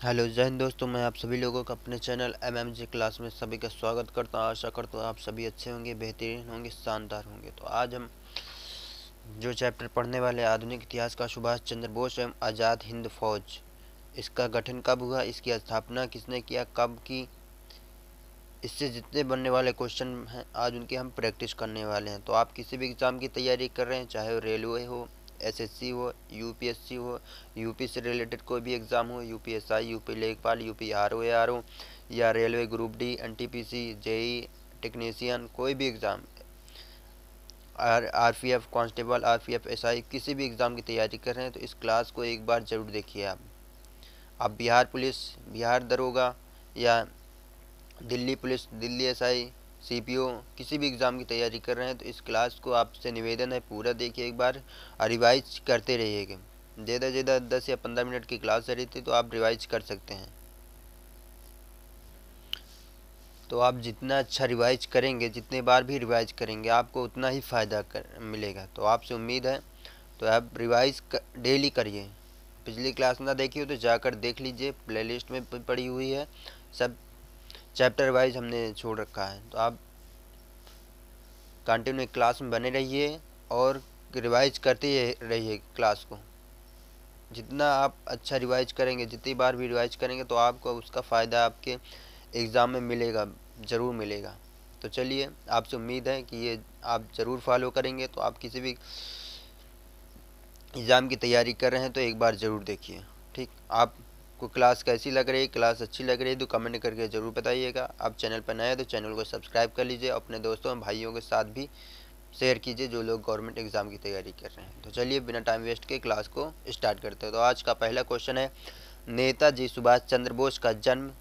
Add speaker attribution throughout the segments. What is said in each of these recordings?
Speaker 1: Hello जय हिंद दोस्तों, मैं आप सभी लोगों का अपने चैनल एमएमजे क्लास में सभी का स्वागत करता हूं। आशा करता हूं आप सभी अच्छे होंगे, बेहतरीन होंगे, शानदार होंगे। तो आज हम जो चैप्टर पढ़ने वाले आधुनिक इतिहास का सुभाष चंद्र बोस एवं आज़ाद हिंद फौज, इसका गठन कब हुआ, इसकी स्थापना किसने किया, कब की, इससे जितने बनने वाले क्वेश्चन हैं आज उनकी हम प्रैक्टिस करने वाले हैं। तो आप किसी भी एग्ज़ाम की तैयारी कर रहे हैं, चाहे वो रेलवे हो, एसएससी हो, यूपीएससी हो, यूपी से रिलेटेड कोई भी एग्ज़ाम हो, यूपीएसआई, यूपी लेखपाल, यूपी आरओ या railway group D, NTPC, JE technician, कोई भी exam, RPF constable, RPF SI, किसी भी एग्ज़ाम की तैयारी कर रहे हैं तो इस क्लास को एक बार ज़रूर देखिए। आप बिहार पुलिस, बिहार दरोगा या Delhi police, Delhi SI, CPO, किसी भी एग्ज़ाम की तैयारी कर रहे हैं तो इस क्लास को आपसे निवेदन है पूरा देखिए एक बार और रिवाइज करते रहिएगा। ज़्यादा ज़्यादा 10 या 15 मिनट की क्लास रही थी तो आप रिवाइज कर सकते हैं। तो आप जितना अच्छा रिवाइज करेंगे, जितने बार भी रिवाइज करेंगे, आपको उतना ही फ़ायदा मिलेगा। तो आपसे उम्मीद है तो आप रिवाइज डेली करिए। पिछली क्लास ना देखी हो तो जाकर देख लीजिए, प्लेलिस्ट में पड़ी हुई है, सब चैप्टर वाइज हमने छोड़ रखा है। तो आप कंटिन्यू क्लास में बने रहिए और रिवाइज करते रहिए क्लास को। जितना आप अच्छा रिवाइज करेंगे, जितनी बार भी रिवाइज करेंगे तो आपको उसका फ़ायदा आपके एग्ज़ाम में मिलेगा, ज़रूर मिलेगा। तो चलिए, आपसे उम्मीद है कि ये आप ज़रूर फॉलो करेंगे। तो आप किसी भी एग्ज़ाम की तैयारी कर रहे हैं तो एक बार ज़रूर देखिए। ठीक, आपको क्लास कैसी लग रही है, क्लास अच्छी लग रही है तो कमेंट करके ज़रूर बताइएगा। आप चैनल पर नए हैं तो चैनल को सब्सक्राइब कर लीजिए, अपने दोस्तों और भाइयों के साथ भी शेयर कीजिए जो लोग गवर्नमेंट एग्ज़ाम की तैयारी कर रहे हैं। तो चलिए बिना टाइम वेस्ट के क्लास को स्टार्ट करते हैं। तो आज का पहला क्वेश्चन है, नेताजी सुभाष चंद्र बोस का जन्म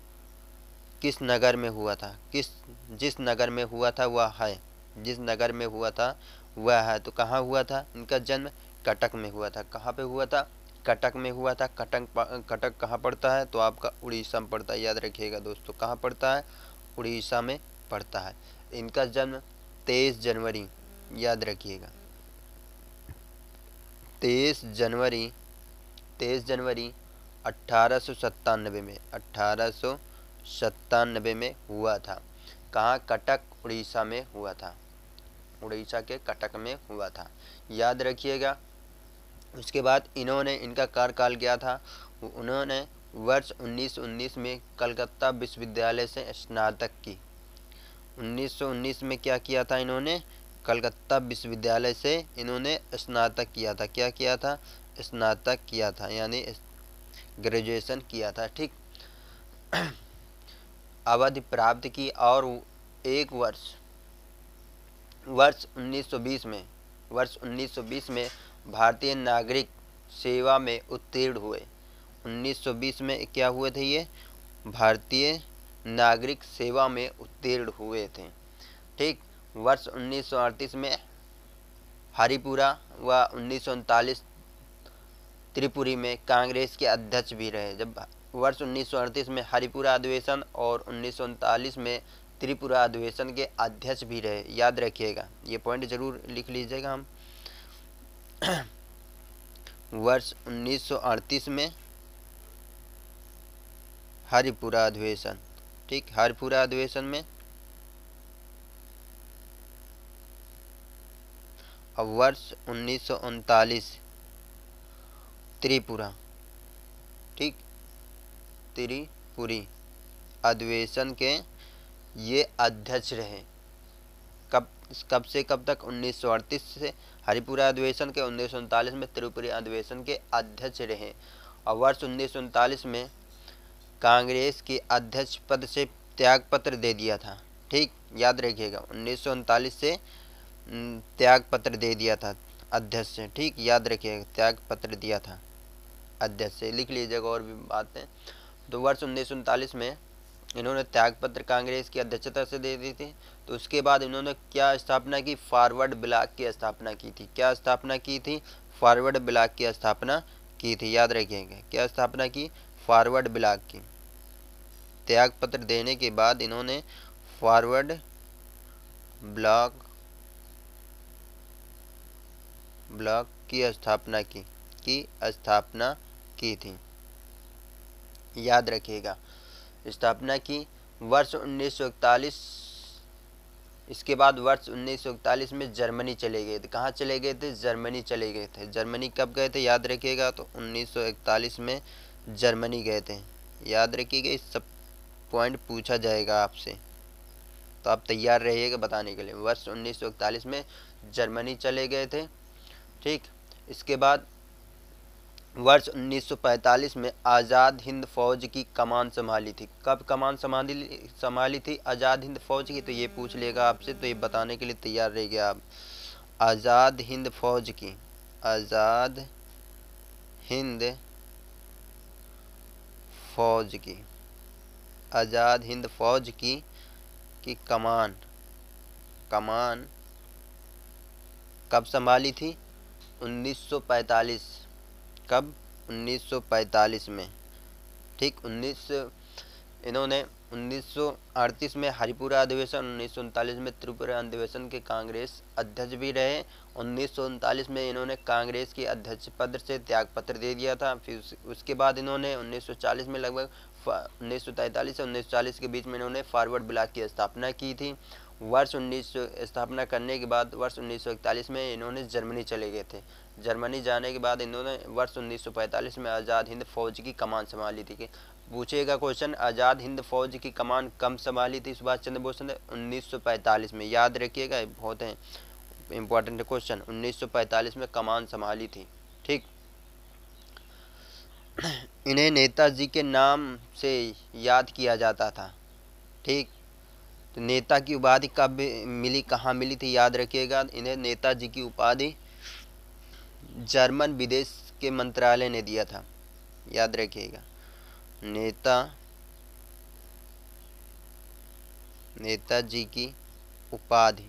Speaker 1: किस नगर में हुआ था? जिस नगर में हुआ था वह है, जिस नगर में हुआ था वह है। तो कहाँ हुआ था इनका जन्म? कटक में हुआ था। कहाँ पे हुआ था? कटक में हुआ था। कटक कहाँ पड़ता है? तो आपका उड़ीसा में पड़ता है, याद रखिएगा दोस्तों। कहाँ पड़ता है? उड़ीसा में पड़ता है। इनका जन्म 23 जनवरी, याद रखिएगा, 23 जनवरी, 23 जनवरी 1897 में, 1897 में हुआ था। कहाँ? कटक, उड़ीसा में हुआ था। उड़ीसा के कटक में हुआ था, याद रखिएगा। उसके बाद इन्होंने, इनका कार्यकाल क्या था? उन्होंने वर्ष 1919 में कलकत्ता विश्वविद्यालय से स्नातक की। 1919 में क्या किया था इन्होंने? कलकत्ता विश्वविद्यालय से इन्होंने स्नातक किया था। क्या किया था? स्नातक किया था, यानी ग्रेजुएशन किया था। ठीक, अवधि प्राप्त की और एक वर्ष 1920 में, वर्ष 1920 में भारतीय नागरिक सेवा में उत्तीर्ण हुए। 1920 में क्या हुए थे ये? भारतीय नागरिक सेवा में उत्तीर्ण हुए थे। ठीक, वर्ष 1938 में हरिपुरा व 1939 त्रिपुरी में कांग्रेस के अध्यक्ष भी रहे। जब वर्ष 1938 में हरिपुरा अधिवेशन और 1939 में त्रिपुरा अधिवेशन के अध्यक्ष भी रहे, याद रखिएगा, ये पॉइंट जरूर लिख लीजिएगा। हम वर्ष 1938 में हरिपुरा अधिवेशन, ठीक, हरिपुरा अधिवेशन में, और वर्ष 1939 त्रिपुरा, ठीक, त्रिपुरी अधिवेशन के ये अध्यक्ष रहे। कब कब से कब तक? 1938 से हरिपुरा अधिवेशन के, 1939 में त्रिपुरी अधिवेशन के अध्यक्ष रहे। और वर्ष 1939 में कांग्रेस के अध्यक्ष पद से त्यागपत्र दे दिया था। ठीक, याद रखिएगा, 1939 से त्यागपत्र दे दिया था अध्यक्ष से। ठीक, याद रखिएगा, त्यागपत्र दिया था अध्यक्ष से, लिख लीजिएगा और भी बातें। तो वर्ष 1939 में इन्होंने त्यागपत्र कांग्रेस की अध्यक्षता से दे दी थी। तो उसके बाद इन्होंने क्या स्थापना की? फॉरवर्ड ब्लॉक की स्थापना की थी। क्या स्थापना की थी? फॉरवर्ड ब्लॉक की स्थापना की थी, याद रखिएगा। क्या स्थापना की? फॉरवर्ड ब्लॉक की। त्यागपत्र देने के बाद इन्होंने फॉरवर्ड ब्लॉक की स्थापना की थी। याद रखिएगा। स्थापना की वर्ष 1941। इसके बाद वर्ष 1941 में जर्मनी चले गए थे। कहाँ चले गए थे? जर्मनी चले गए थे। जर्मनी कब गए थे याद रखिएगा, तो 1941 में जर्मनी गए थे। याद रखिएगा, इस सब पॉइंट पूछा जाएगा आपसे, तो आप तैयार रहिएगा बताने के लिए। वर्ष 1941 में जर्मनी चले गए थे। ठीक, इसके बाद वर्ष 1945 में आज़ाद हिंद फौज की कमान संभाली थी। कब कमान संभाली थी आज़ाद हिंद फौज की? तो ये पूछ लेगा आपसे, तो ये बताने के लिए तैयार रहिए आप। आज़ाद हिंद फौज की, आज़ाद हिंद फौज की, आज़ाद हिंद फौज की कमान कब संभाली थी? 1945। कब? 1945 में। ठीक, इन्होंने 1938 में हरिपुरा अधिवेशन, 1939 में त्रिपुरा अधिवेशन के कांग्रेस अध्यक्ष भी रहे। 1939 में इन्होंने कांग्रेस के अध्यक्ष पद से त्यागपत्र दे दिया था। फिर उसके बाद इन्होंने 1940 में लगभग 1943 से 1940 के बीच में इन्होंने फॉरवर्ड ब्लॉक की स्थापना की थी। वर्ष 1900 स्थापना करने के बाद वर्ष 1941 में इन्होंने जर्मनी चले गए थे। जर्मनी जाने के बाद इन्होंने वर्ष 1945 में आज़ाद हिंद फौज की कमान संभाली थी। पूछेगा क्वेश्चन, आज़ाद हिंद फौज की कमान कब संभाली थी सुभाष चंद्र बोस ने? 1945 में। याद रखिएगा, बहुत है इंपॉर्टेंट क्वेश्चन। 1945 में कमान संभाली थी। ठीक, इन्हें नेताजी के नाम से याद किया जाता था। ठीक, तो नेता की उपाधि कब मिली, कहाँ मिली थी? याद रखिएगा, इन्हें नेताजी की उपाधि जर्मन विदेश के मंत्रालय ने दिया था। याद रखिएगा, नेताजी की उपाधि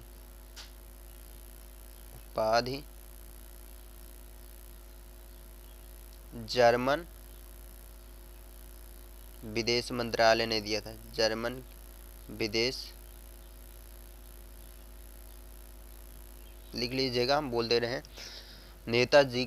Speaker 1: जर्मन विदेश मंत्रालय ने दिया था। जर्मन विदेश, लिख लीजिएगा, हम बोल दे रहे हैं। नेताजी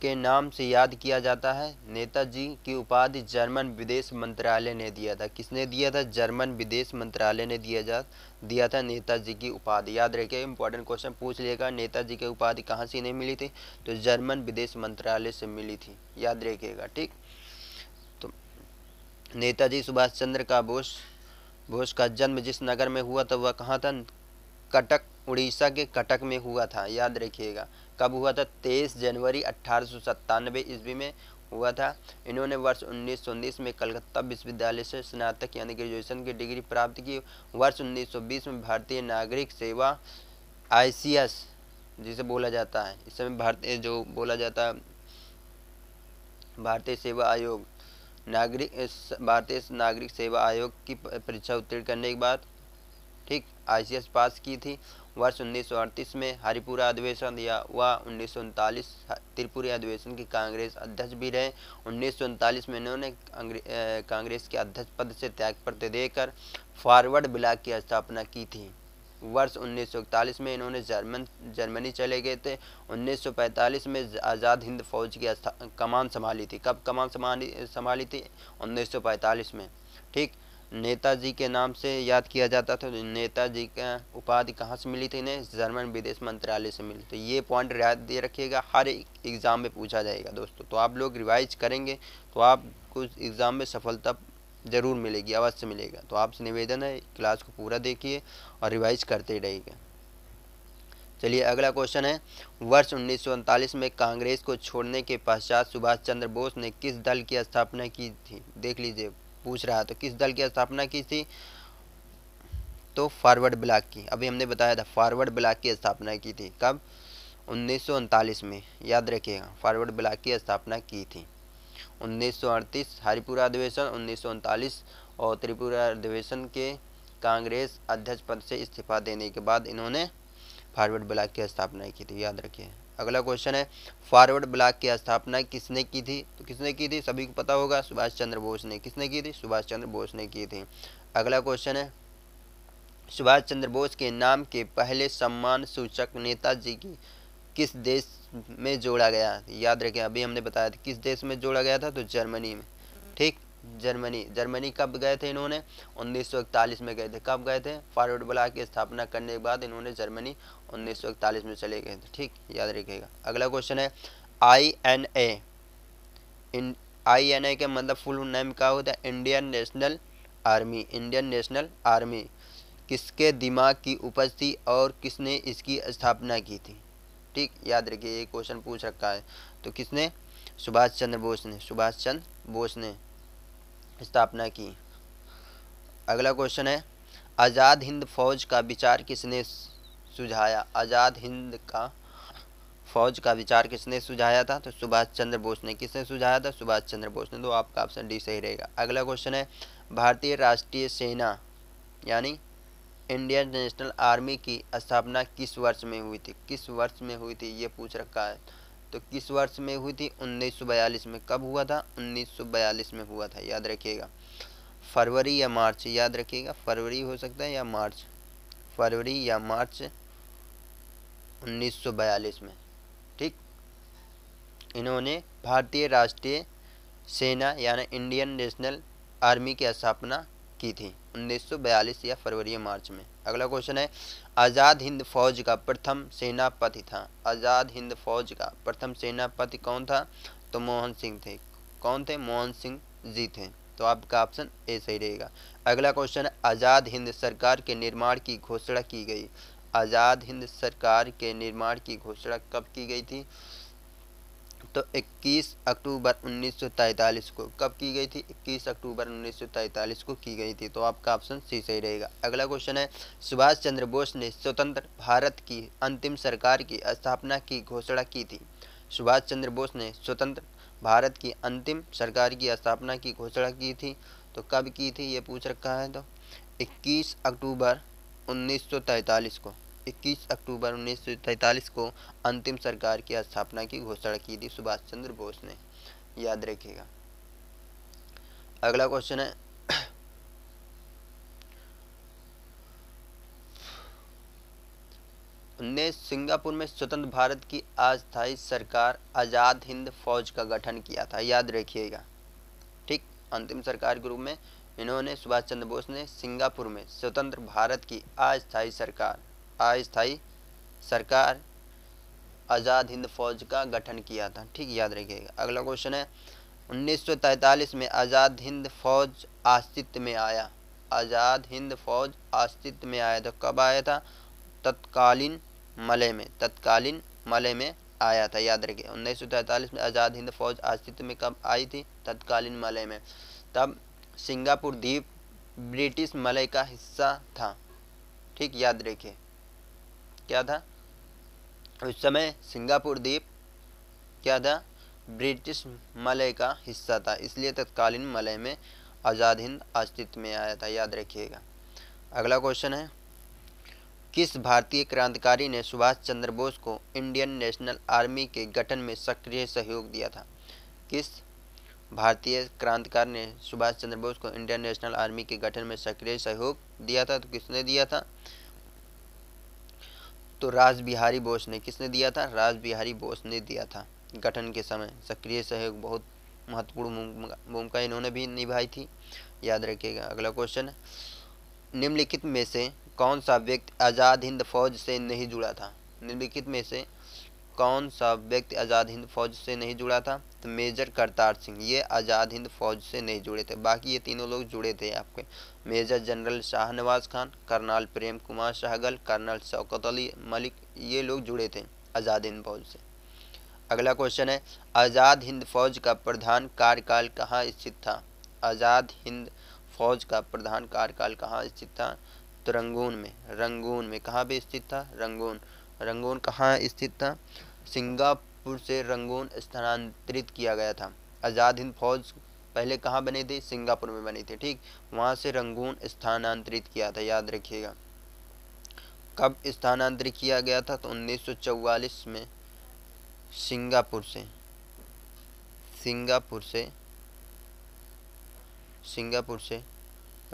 Speaker 1: के नाम से याद किया जाता है। नेताजी की उपाधि जर्मन विदेश मंत्रालय ने दिया था। किसने दिया था? जर्मन विदेश मंत्रालय ने दिया था नेताजी की उपाधि। याद रखिए, इंपॉर्टेंट क्वेश्चन पूछ लिएगा, नेताजी की उपाधि कहाँ से इन्हें मिली थी? तो जर्मन विदेश मंत्रालय से मिली थी। याद रखिएगा। ठीक, तो नेताजी सुभाष चंद्र बोस का जन्म जिस नगर में हुआ था वह कहाँ था? कटक, उड़ीसा के कटक में हुआ था। याद रखिएगा, कब हुआ था? 23 जनवरी 1897 ईस्वी में हुआ था। इन्होंने वर्ष 1919 में कलकत्ता विश्वविद्यालय से स्नातक यानी ग्रेजुएशन की डिग्री प्राप्त की। वर्ष 1920 में भारतीय नागरिक सेवा ICS जिसे बोला जाता है, इस समय भारतीय जो बोला जाता है भारतीय नागरिक सेवा आयोग की परीक्षा उत्तीर्ण करने के बाद ठीक ICS पास की थी। वर्ष 1938 में हरिपुरा अधिवेशन या व 1939 त्रिपुरी अधिवेशन के कांग्रेस अध्यक्ष भी रहे। 1939 में इन्होंने कांग्रेस के अध्यक्ष पद से त्यागपत्र देकर फॉरवर्ड ब्लॉक की स्थापना की थी। वर्ष 1941 में इन्होंने जर्मनी चले गए थे। 1945 में आज़ाद हिंद फौज की कमान संभाली थी। कब कमान संभाली थी? 1945 में। ठीक, नेताजी के नाम से याद किया जाता था। नेताजी का उपाधि कहाँ से मिली थी इन्हें? जर्मन विदेश मंत्रालय से मिली। तो ये पॉइंट याद दे रखिएगा, हर एग्ज़ाम में पूछा जाएगा दोस्तों। तो आप लोग रिवाइज करेंगे तो आपको एग्ज़ाम में सफलता ज़रूर मिलेगी, अवश्य मिलेगा। तो आपसे निवेदन है क्लास को पूरा देखिए और रिवाइज करते रहिएगा। चलिए अगला क्वेश्चन है, वर्ष 1939 में कांग्रेस को छोड़ने के पश्चात सुभाष चंद्र बोस ने किस दल की स्थापना की थी? देख लीजिए, पूछ रहा है तो किस दल की स्थापना की थी? तो फॉरवर्ड ब्लॉक की। अभी हमने बताया था फॉरवर्ड ब्लॉक की स्थापना की थी। कब? 1939 में। याद रखिएगा, फॉरवर्ड ब्लॉक की स्थापना की थी। 1938 हरिपुरा अधिवेशन, 1939 और त्रिपुरा अधिवेशन के कांग्रेस अध्यक्ष पद से इस्तीफा देने के बाद इन्होंने फॉरवर्ड ब्लॉक की स्थापना की थी। याद रखिए। अगला क्वेश्चन है, फॉरवर्ड ब्लॉक की स्थापना किसने की थी? तो किसने की थी? सभी को पता होगा, सुभाष चंद्र बोस ने। किसने की थी? सुभाष चंद्र बोस ने की थी। अगला क्वेश्चन है, सुभाष चंद्र बोस के नाम के पहले सम्मान सूचक नेताजी की किस देश में जोड़ा गया? याद रखें, अभी हमने बताया था किस देश में जोड़ा गया था, तो जर्मनी में। ठीक, जर्मनी। जर्मनी कब गए थे इन्होंने? 1941 में गए थे। कब गए थे? फॉरवर्ड ब्लॉक की स्थापना करने के बाद इन्होंने जर्मनी 1941 में चले गए थे। ठीक, याद रखिएगा। अगला क्वेश्चन है INA। INA के मतलब फुल नेम क्या होता है? Indian national army. Indian national army किसके दिमाग की उपज थी और किसने इसकी स्थापना की थी? ठीक, याद रखिए, ये क्वेश्चन पूछ रखा है। तो किसने? सुभाष चंद्र बोस ने। सुभाष चंद्र बोस ने स्थापना की। अगला क्वेश्चन है आज़ाद हिंद फौज का विचार किसने सुझाया? आज़ाद हिंद का फौज का विचार किसने सुझाया था? तो सुभाष चंद्र बोस ने। किसने सुझाया था? सुभाष चंद्र बोस ने। तो आपका ऑप्शन डी सही रहेगा। अगला क्वेश्चन है भारतीय राष्ट्रीय सेना यानी इंडियन नेशनल आर्मी की स्थापना किस वर्ष में हुई थी? किस वर्ष में हुई थी, ये पूछ रखा है। तो किस वर्ष में हुई थी? 1942 में। कब हुआ था? 1942 में हुआ था, याद रखिएगा। फरवरी या मार्च, याद रखिएगा, फरवरी हो सकता है या मार्च, फरवरी या मार्च 1942 में। ठीक, इन्होंने भारतीय राष्ट्रीय सेना यानी इंडियन नेशनल आर्मी की स्थापना की थी 1942 या फरवरी या मार्च में। अगला क्वेश्चन है आज़ाद हिंद फौज का प्रथम सेनापति था। आज़ाद हिंद फौज का प्रथम सेनापति कौन था? तो मोहन सिंह थे। कौन थे? मोहन सिंह जी थे। तो आपका ऑप्शन ए सही रहेगा। अगला क्वेश्चन है आज़ाद हिंद सरकार के निर्माण की घोषणा की गई। आज़ाद हिंद सरकार के निर्माण की घोषणा कब की गई थी? तो 21 अक्टूबर 1943 को। कब की गई थी? 21 अक्टूबर 1943 को की गई थी। तो आपका ऑप्शन सी सही रहेगा। अगला क्वेश्चन है सुभाष चंद्र बोस ने स्वतंत्र भारत की अंतिम सरकार की स्थापना की घोषणा की थी। सुभाष चंद्र बोस ने स्वतंत्र भारत की अंतिम सरकार की स्थापना की घोषणा की थी। तो कब की थी, ये पूछ रखा है। तो 21 अक्टूबर 1943 को। 21 अक्टूबर 1943 को अंतिम सरकार की स्थापना की घोषणा की थी सुभाष चंद्र बोस ने, याद रखिएगा। अगला क्वेश्चन है ने सिंगापुर में स्वतंत्र भारत की अस्थायी सरकार आज़ाद हिंद फौज का गठन किया था, याद रखिएगा। ठीक, अंतिम सरकार के रूप में इन्होंने सुभाष चंद्र बोस ने सिंगापुर में स्वतंत्र भारत की अस्थायी सरकार आज़ाद हिंद फौज का गठन किया था। ठीक, याद रखिएगा। अगला क्वेश्चन है 1943 में आज़ाद हिंद फौज अस्तित्व में आया। आज़ाद हिंद फौज अस्तित्व में आया तो कब आया था? तत्कालीन मलय में। तत्कालीन मलय में आया था, याद रखिए। 1943 में आज़ाद हिंद फौज अस्तित्व में कब आई थी? तत्कालीन मलय में। तब सिंगापुर द्वीप ब्रिटिश मलय का हिस्सा था। ठीक, याद रखिए, क्या था उस समय? सिंगापुर द्वीप क्या था? ब्रिटिश मलय का हिस्सा था, इसलिए तत्कालीन मलय में आज़ाद हिंद अस्तित्व में आया था, याद रखिएगा। अगला क्वेश्चन है किस भारतीय क्रांतिकारी ने सुभाष चंद्र बोस को इंडियन नेशनल आर्मी के गठन में सक्रिय सहयोग दिया था? किस भारतीय क्रांतिकारी ने सुभाष चंद्र बोस को इंडियन नेशनल आर्मी के गठन में सक्रिय सहयोग दिया था? तो किसने दिया था? तो रास बिहारी बोस ने। किसने दिया था? रास बिहारी बोस ने दिया था। गठन के समय सक्रिय सहयोग, बहुत महत्वपूर्ण भूमिका इन्होंने भी निभाई थी, याद रखिएगा। अगला क्वेश्चन, निम्नलिखित में से कौन सा व्यक्ति आज़ाद हिंद फौज से नहीं जुड़ा था? निम्नलिखित में से कौन सा व्यक्ति आज़ाद हिंद फौज से नहीं जुड़ा था? तो मेजर करतार सिंह, ये आज़ाद हिंद फौज से नहीं जुड़े थे। बाकी ये तीनों लोग जुड़े थे आपके। Major general Shahnawaz Khan, colonel Prem Kumar Sahgal, colonel Shaukat Ali Malik, ये लोग जुड़े थे आज़ाद हिंद फौज से। अगला क्वेश्चन है आज़ाद हिंद फौज का प्रधान कार्यकाल कहाँ स्थित था? आज़ाद हिंद फौज का प्रधान कार्यकाल कहाँ स्थित था? तो रंगून में। रंगून में। कहाँ पे स्थित था? रंगून। रंगून कहाँ स्थित था? सिंगापुर से रंगून स्थानांतरित किया गया था। आज़ाद हिंद फौज पहले कहाँ बनी थी? सिंगापुर में बनी थी। ठीक, वहाँ से रंगून स्थानांतरित किया था, याद रखिएगा। कब स्थानांतरित किया गया था? तो 1944 में सिंगापुर से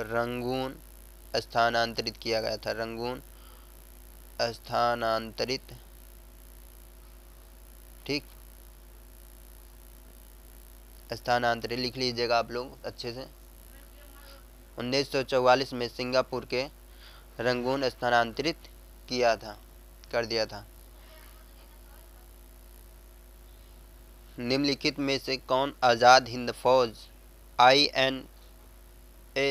Speaker 1: रंगून स्थानांतरित किया गया था। रंगून स्थानांतरित, ठीक, स्थानांतरित लिख लीजिएगा आप लोग अच्छे से। 1944 में सिंगापुर के रंगून स्थानांतरित किया था, कर दिया था। निम्नलिखित में से कौन आज़ाद हिंद फौज INA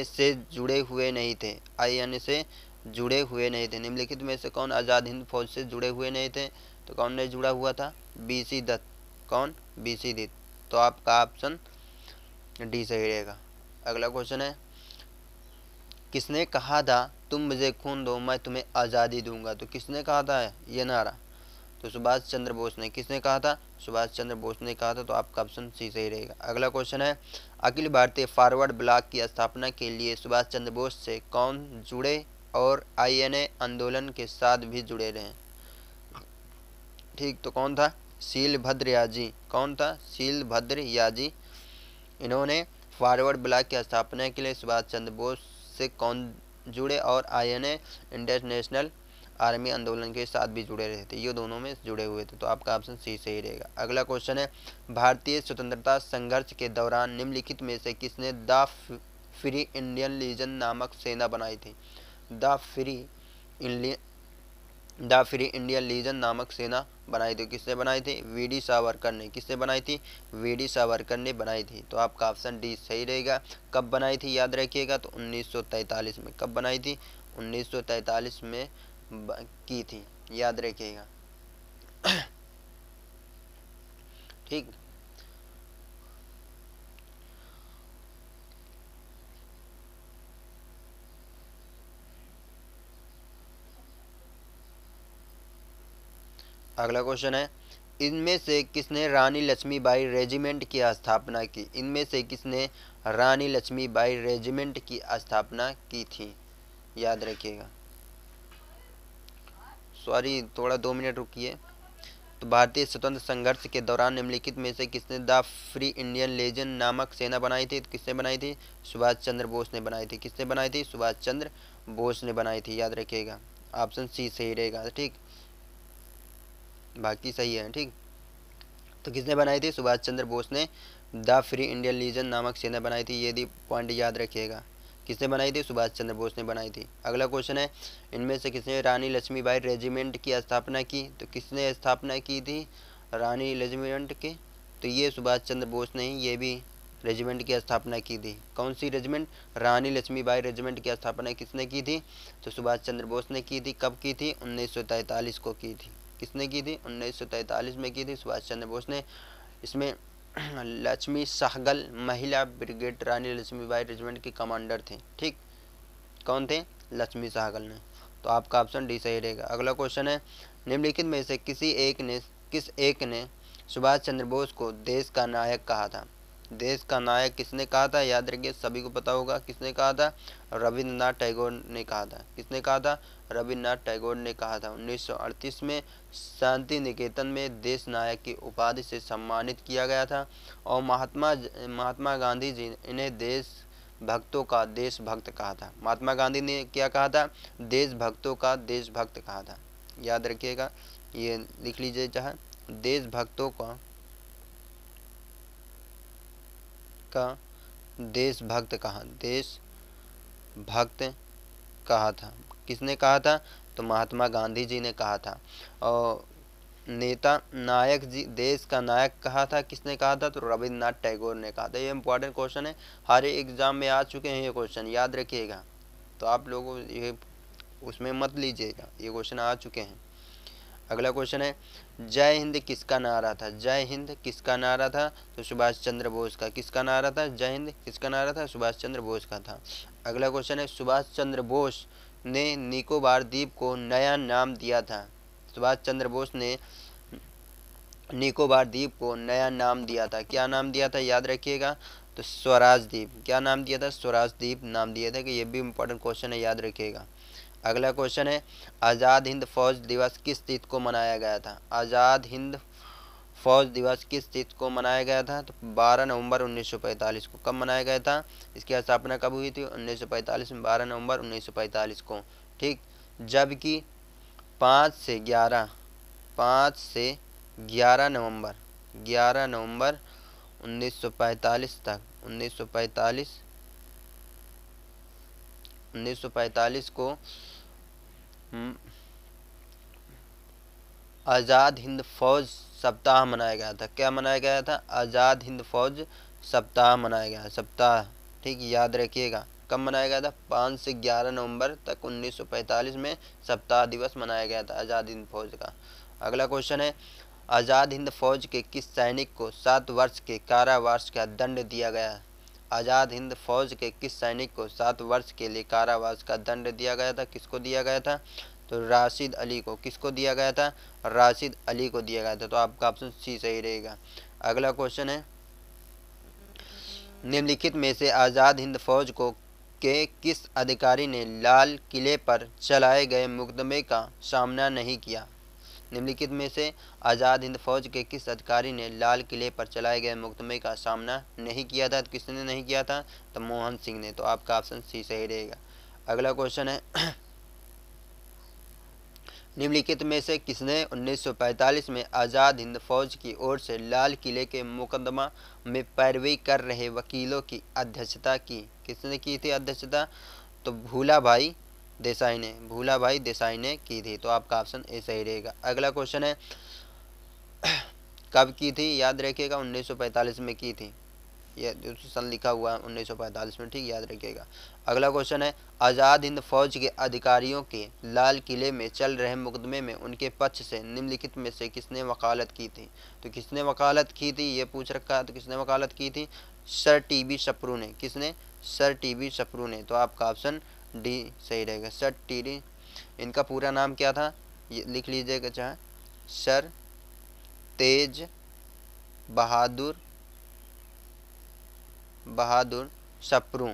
Speaker 1: से जुड़े हुए नहीं थे? INA से जुड़े हुए नहीं थे। निम्नलिखित में से कौन आज़ाद हिंद फौज से जुड़े हुए नहीं थे? तो कौन नहीं जुड़ा हुआ था? BC दत्त। कौन? BC दत्त। तो आपका ऑप्शन डी सही रहेगा। अगला क्वेश्चन है, किसने कहा था तुम मुझे खून दो मैं तुम्हें आज़ादी दूंगा? तो किसने कहा था ये नारा? तो सुभाष चंद्र बोस ने। किसने कहा था? सुभाष चंद्र बोस ने कहा था। तो आपका ऑप्शन सी सही रहेगा। अगला क्वेश्चन है, अखिल भारतीय फॉरवर्ड ब्लॉक की स्थापना के लिए सुभाष चंद्र बोस से कौन जुड़े और INA आंदोलन के साथ भी जुड़े रहे? ठीक, तो कौन था? शीलभद्र याजी। कौन था? शीलभद्र याजी। इन्होंने फॉरवर्ड ब्लॉक की स्थापना के लिए सुभाष चंद्र बोस से कौन जुड़े और INA इंटरनेशनल आर्मी आंदोलन के साथ भी जुड़े रहे थे। ये दोनों में जुड़े हुए थे। तो आपका ऑप्शन सी सही रहेगा। अगला क्वेश्चन है, भारतीय स्वतंत्रता संघर्ष के दौरान निम्नलिखित में से किसने द फ्री इंडियन लीजन नामक सेना बनाई थी? द फ्री इंडियन लीजन नामक सेना बनाई थी। किसने बनाई थी? VD सावरकर ने। किसने बनाई थी? VD सावरकर ने बनाई थी। तो आपका ऑप्शन डी सही रहेगा। कब बनाई थी याद रखिएगा? तो 1943 में। कब बनाई थी? 1943 में की थी, याद रखिएगा। ठीक, अगला क्वेश्चन है, इनमें से किसने रानी लक्ष्मीबाई रेजिमेंट की स्थापना की? इनमें से किसने रानी लक्ष्मीबाई रेजिमेंट की स्थापना की थी? याद रखिएगा। सॉरी, थोड़ा 2 मिनट रुकिए। तो भारतीय स्वतंत्र संघर्ष के दौरान निम्नलिखित में से किसने द फ्री इंडियन लेजन नामक सेना बनाई थी? तो किसने बनाई थी? सुभाष चंद्र बोस ने बनाई थी। किसने बनाई थी? सुभाष चंद्र बोस ने बनाई थी। याद रखिएगा, ऑप्शन सी सही रहेगा। ठीक, बाकी सही है। ठीक, तो किसने बनाई थी? सुभाष चंद्र बोस ने द फ्री इंडियन लीजन नामक सेना बनाई थी। ये पॉइंट याद रखिएगा। किसने बनाई थी? सुभाष चंद्र बोस ने बनाई थी। अगला क्वेश्चन है, इनमें से किसने रानी लक्ष्मीबाई रेजिमेंट की स्थापना की? तो किसने स्थापना की थी रानी रेजिमेंट की? तो ये सुभाष चंद्र बोस ने ही ये भी रेजिमेंट की स्थापना की थी। कौन सी रेजिमेंट? रानी लक्ष्मीबाई रेजिमेंट की स्थापना किसने की थी? तो सुभाष चंद्र बोस ने की थी। कब की थी? 1943 को की थी। किसने की थी? 1943 में की थी सुभाष चंद्र बोस ने। इसमें लक्ष्मी सहगल महिला ब्रिगेड रानी लक्ष्मीबाई रेजिमेंट के कमांडर थे। ठीक, कौन थे? लक्ष्मी सहगल ने। तो आपका ऑप्शन डी सही रहेगा। अगला क्वेश्चन है, निम्नलिखित में से किस एक ने सुभाष चंद्र बोस को देश का नायक कहा था? देश का नायक किसने कहा था? याद रखिए, सभी को पता होगा किसने कहा था। रविंद्रनाथ टैगोर ने कहा था। किसने कहा था? रविंद्रनाथ टैगोर ने कहा था। 1938 में शांति निकेतन में देश नायक की उपाधि से सम्मानित किया गया था और महात्मा गांधी जी इन्हें देश भक्तों का देशभक्त कहा था। महात्मा गांधी ने क्या कहा था? देशभक्तों का देशभक्त कहा था। याद रखिएगा, ये लिख लीजिए चाहे, देशभक्तों का देशभक्त कहा, देशभक्त कहा था। किसने कहा था? तो महात्मा गांधी जी ने कहा था। और नेता नायक जी, देश का नायक कहा था, किसने कहा था? तो रविंद्रनाथ टैगोर ने कहा था। ये इंपॉर्टेंट क्वेश्चन है, हर एग्जाम में आ चुके हैं ये क्वेश्चन, याद रखिएगा। तो आप लोगों ये उसमें मत लीजिएगा, ये क्वेश्चन आ चुके हैं। अगला क्वेश्चन है, जय हिंद किसका नारा था? जय हिंद किसका नारा था? तो सुभाष चंद्र बोस का। किसका नारा था? जय हिंद किसका नारा था? सुभाष चंद्र बोस का था। अगला क्वेश्चन है, सुभाष चंद्र बोस ने निकोबार द्वीप को नया नाम दिया था। सुभाष चंद्र बोस ने निकोबार द्वीप को नया नाम दिया था। क्या नाम दिया था? याद रखिएगा, तो स्वराज द्वीप। क्या नाम दिया था? स्वराज द्वीप नाम दिया था। कि ये भी इंपॉर्टेंट क्वेश्चन है, याद रखिएगा। अगला क्वेश्चन है, आज़ाद हिंद फौज दिवस किस तिथि को मनाया गया था? आज़ाद हिंद फौज दिवस किस तिथि को मनाया गया था? तो 12 नवंबर 1945 को। कब मनाया गया था? इसकी स्थापना कब हुई थी? 1945 में, 12 नवंबर 1945 को। ठीक, जबकि 5 से 11 नवंबर 1945 तक 1945 को आज़ाद हिंद फौज सप्ताह मनाया गया था। क्या मनाया गया था? आज़ाद हिंद फौज सप्ताह मनाया गया, सप्ताह। ठीक, याद रखिएगा। कब मनाया गया था? 5 से 11 नवंबर तक 1945 में सप्ताह दिवस मनाया गया था आज़ाद हिंद फौज का। अगला क्वेश्चन है, आज़ाद हिंद फौज के किस सैनिक को 7 वर्ष के कारावास का दंड दिया गया? आज़ाद हिंद फौज के किस सैनिक को 7 वर्ष के लिए कारावास का दंड दिया गया था? किसको दिया गया था? तो राशिद अली को। किसको दिया गया था? राशिद अली को दिया गया था। तो आपका ऑप्शन सी सही रहेगा। अगला क्वेश्चन है, निम्नलिखित में से आज़ाद हिंद फौज को के किस अधिकारी ने लाल किले पर चलाए गए मुकदमे का सामना नहीं किया? निम्नलिखित में से आज़ाद हिंद फौज के किस अधिकारी ने लाल किले पर चलाए गए मुकदमे का सामना नहीं किया था? तो किसने नहीं किया था? तो मोहन सिंह ने। तो आपका ऑप्शन सी सही रहेगा। अगला क्वेश्चन है, निम्नलिखित में से किसने 1945 में आज़ाद हिंद फौज की ओर से लाल किले के मुकदमा में पैरवी कर रहे वकीलों की अध्यक्षता की? किसने की थी अध्यक्षता? तो भूलाभाई देसाई ने, भूलाभाई देसाई ने की थी। तो आपका ऑप्शन ए सही रहेगा। अगला क्वेश्चन है, कब की थी? याद रखिएगा 1945 में की थी। ये जो सन लिखा हुआ है 1945 में, ठीक, याद रखिएगा। अगला क्वेश्चन है, आज़ाद हिंद फौज के अधिकारियों के लाल किले में चल रहे मुकदमे में उनके पक्ष से निम्नलिखित में से किसने वकालत की थी? तो किसने वकालत की थी ये पूछ रखा है। तो किसने वकालत की थी? सर टीबी सप्रू ने। किसने? सर टीबी सप्रू ने। तो आपका ऑप्शन डी सही रहेगा। सर टीबी, इनका पूरा नाम क्या था ये लिख लीजिएगा चाहे। सर तेज बहादुर सप्रू।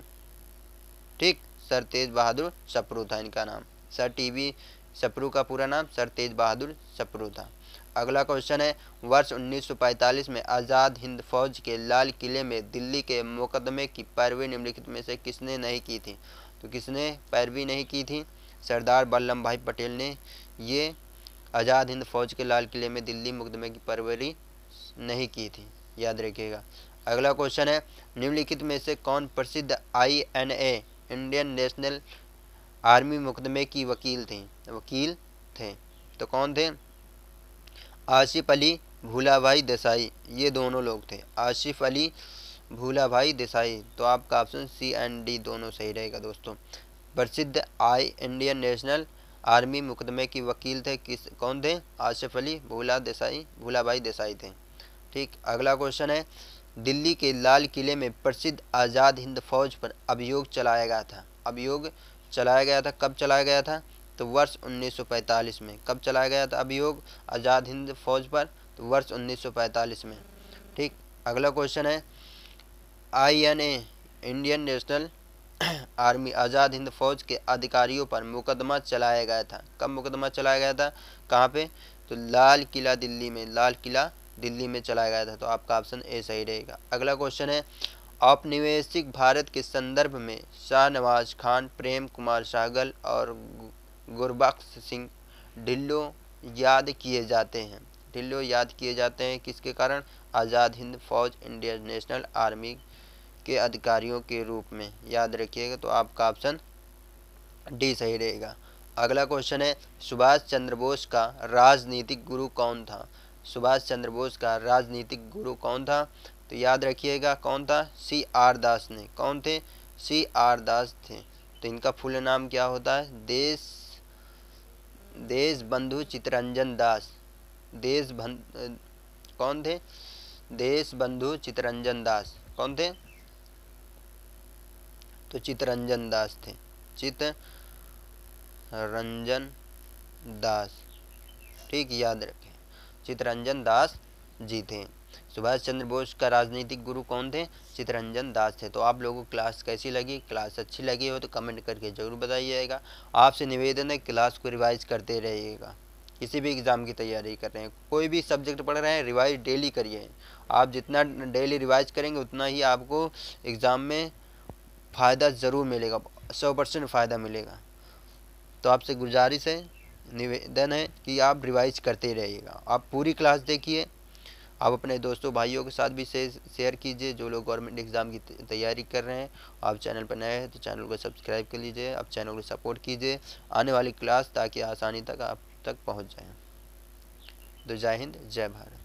Speaker 1: ठीक, सर तेज बहादुर सप्रू था इनका नाम। सर टीबी सप्रू का पूरा नाम सर तेज बहादुर सप्रू था। अगला क्वेश्चन है, वर्ष 1945 में आज़ाद हिंद फौज के लाल किले में दिल्ली के मुकदमे की पैरवी निम्नलिखित में से किसने नहीं की थी? तो किसने पैरवी नहीं की थी? सरदार वल्लभ भाई पटेल ने ये आज़ाद हिंद फौज के लाल किले में दिल्ली मुकदमे की पैरवी नहीं की थी, याद रखिएगा। अगला क्वेश्चन है, निम्नलिखित में से कौन प्रसिद्ध INA इंडियन नेशनल आर्मी मुकदमे की वकील थे? तो कौन थे? आसिफ अली, भूलाभाई देसाई, ये दोनों लोग थे। आसिफ अली, भूलाभाई देसाई। तो आपका ऑप्शन सी एंड डी दोनों सही रहेगा दोस्तों। प्रसिद्ध इंडियन नेशनल आर्मी मुकदमे की वकील थे कौन थे? आसिफ अली, भूलाभाई देसाई थे। ठीक, अगला क्वेश्चन है, दिल्ली के लाल किले में प्रसिद्ध आज़ाद हिंद फौज पर अभियोग चलाया गया था। अभियोग चलाया गया था, कब चलाया गया था? तो वर्ष 1945 में। कब चलाया गया था अभियोग आज़ाद हिंद फौज पर? तो वर्ष 1945 में। ठीक, अगला क्वेश्चन है, INA Indian national army Azad Hind फौज के अधिकारियों पर मुकदमा चलाया गया था। कब मुकदमा चलाया गया था? कहाँ पे? तो लाल किला दिल्ली में। लाल किला दिल्ली में चलाया गया था। तो आपका ऑप्शन ए सही रहेगा। अगला क्वेश्चन है, औपनिवेशिक भारत के संदर्भ में शाहनवाज खान, प्रेम कुमार सहगल और गुरबख्श सिंह ढिल्लो याद किए जाते हैं। ढिल्लो याद किए जाते हैं किसके कारण? आज़ाद हिंद फौज इंडियन नेशनल आर्मी के अधिकारियों के रूप में, याद रखिएगा। तो आपका ऑप्शन डी सही रहेगा। अगला क्वेश्चन है, सुभाष चंद्र बोस का राजनीतिक गुरु कौन था? सुभाष चंद्र बोस का राजनीतिक गुरु कौन था? तो याद रखिएगा कौन था? CR दास ने। कौन थे? CR दास थे। तो इनका फुल नाम क्या होता है? देश बंधु चित्तरंजन दास। कौन थे? देश बंधु चित्तरंजन दास। कौन थे? तो चित्तरंजन दास थे। चित्तरंजन दास, ठीक, याद रखें, चित्तरंजन दास जी थे। सुभाष चंद्र बोस का राजनीतिक गुरु कौन थे? चित्तरंजन दास थे। तो आप लोगों को क्लास कैसी लगी? क्लास अच्छी लगी हो तो कमेंट करके ज़रूर बताइएगा। आपसे निवेदन है क्लास को रिवाइज करते रहिएगा। किसी भी एग्ज़ाम की तैयारी कर रहे हैं, कोई भी सब्जेक्ट पढ़ रहे हैं, रिवाइज डेली करिए। आप जितना डेली रिवाइज करेंगे उतना ही आपको एग्ज़ाम में फ़ायदा ज़रूर मिलेगा, 100% फ़ायदा मिलेगा। तो आपसे गुजारिश है, निवेदन है कि आप रिवाइज करते रहिएगा। आप पूरी क्लास देखिए, आप अपने दोस्तों भाइयों के साथ भी शेयर कीजिए जो लोग गवर्नमेंट एग्ज़ाम की तैयारी कर रहे हैं। आप चैनल पर नए हैं तो चैनल को सब्सक्राइब कर लीजिए, आप चैनल को सपोर्ट कीजिए आने वाली क्लास ताकि आसानी तक आप तक पहुंच जाएं। तो जय हिंद, जय भारत।